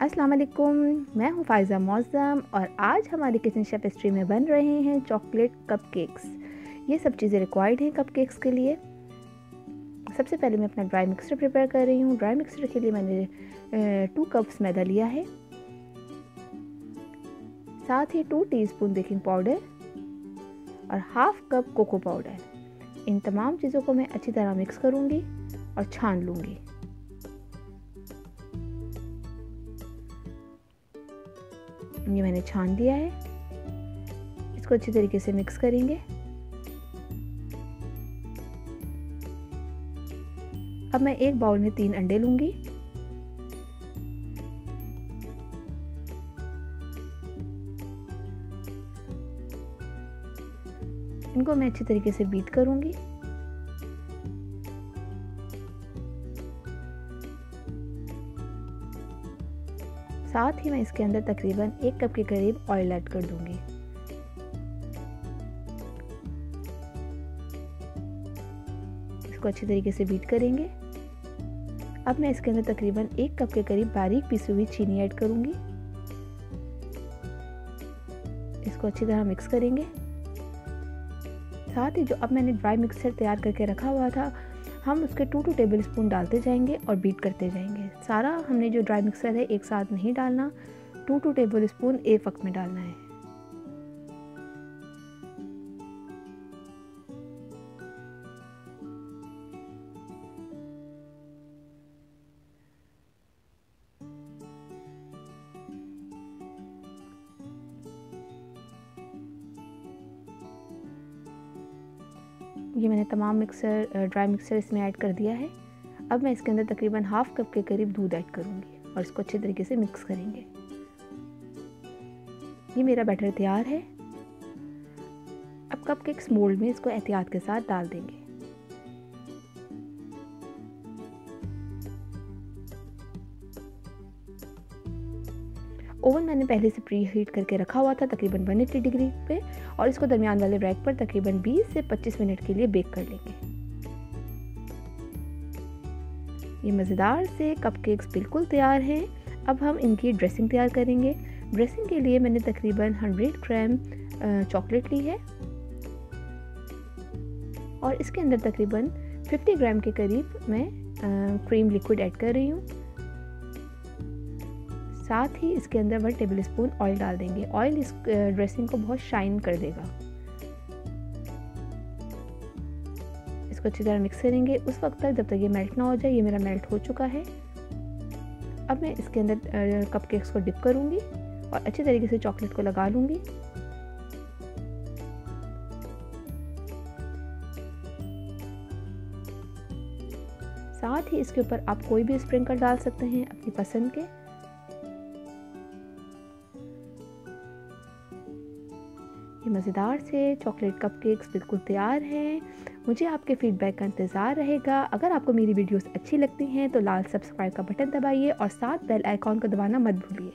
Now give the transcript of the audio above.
अस्सलाम वालेकुम, मैं हूँ फ़ाइज़ा मौज़म और आज हमारी किचन शेफ पेस्ट्री में बन रहे हैं चॉकलेट कपकेक्स। ये सब चीज़ें रिक्वायर्ड हैं कपकेक्स के लिए। सबसे पहले मैं अपना ड्राई मिक्सचर प्रिपेयर कर रही हूँ। ड्राई मिक्सचर के लिए मैंने 2 कप्स मैदा लिया है, साथ ही 2 टीस्पून बेकिंग पाउडर और हाफ कप कोको पाउडर। इन तमाम चीज़ों को मैं अच्छी तरह मिक्स करूँगी और छान लूँगी। ये मैंने छान दिया है। इसको अच्छी तरीके से मिक्स करेंगे। अब मैं एक बाउल में 3 अंडे लूंगी। इनको मैं अच्छी तरीके से बीट करूंगी। साथ ही मैं इसके अंदर तकरीबन 1 कप के करीब ऑयल ऐड कर दूंगी। इसको अच्छी तरीके से बीट करेंगे। अब मैं इसके अंदर तकरीबन 1 कप के करीब बारीक पिसी हुई चीनी ऐड करूंगी। इसको अच्छी तरह मिक्स करेंगे। साथ ही जो अब मैंने ड्राई मिक्सचर तैयार करके रखा हुआ था, हम उसके 2 टेबल स्पून डालते जाएंगे और बीट करते जाएंगे। सारा हमने जो ड्राई मिक्सचर है एक साथ नहीं डालना, 2 टेबल स्पून एक वक्त में डालना है। ये मैंने तमाम ड्राई मिक्सचर इसमें ऐड कर दिया है। अब मैं इसके अंदर तकरीबन हाफ कप के करीब दूध ऐड करूँगी और इसको अच्छे तरीके से मिक्स करेंगे। ये मेरा बैटर तैयार है। अब कपकेक्स मोल्ड में इसको एहतियात के साथ डाल देंगे। ओवन मैंने पहले से प्री हीट करके रखा हुआ था तकरीबन 180 डिग्री पे, और इसको दरमियान वाले रैक पर तकरीबन 20 से 25 मिनट के लिए बेक कर लेंगे। ये मज़ेदार से कपकेक्स बिल्कुल तैयार हैं। अब हम इनकी ड्रेसिंग तैयार करेंगे। ड्रेसिंग के लिए मैंने तकरीबन 100 ग्राम चॉकलेट ली है और इसके अंदर तकरीबन 50 ग्राम के करीब मैं क्रीम लिक्विड ऐड कर रही हूँ। साथ ही इसके अंदर 1 टेबल स्पून ऑयल डाल देंगे। ऑयल इस ड्रेसिंग को बहुत शाइन कर देगा। इसको अच्छी तरह मिक्स करेंगे उस वक्त तक जब तक ये मेल्ट ना हो जाए। ये मेरा मेल्ट हो चुका है। अब मैं इसके अंदर कपकेक्स को डिप करूंगी और अच्छी तरीके से चॉकलेट को लगा लूंगी। साथ ही इसके ऊपर आप कोई भी स्प्रिंकल डाल सकते हैं अपनी पसंद के। ये मज़ेदार से चॉकलेट कपकेक्स बिल्कुल तैयार हैं। मुझे आपके फीडबैक का इंतज़ार रहेगा। अगर आपको मेरी वीडियोस अच्छी लगती हैं तो लाल सब्सक्राइब का बटन दबाइए और साथ बेल आइकॉन को दबाना मत भूलिए।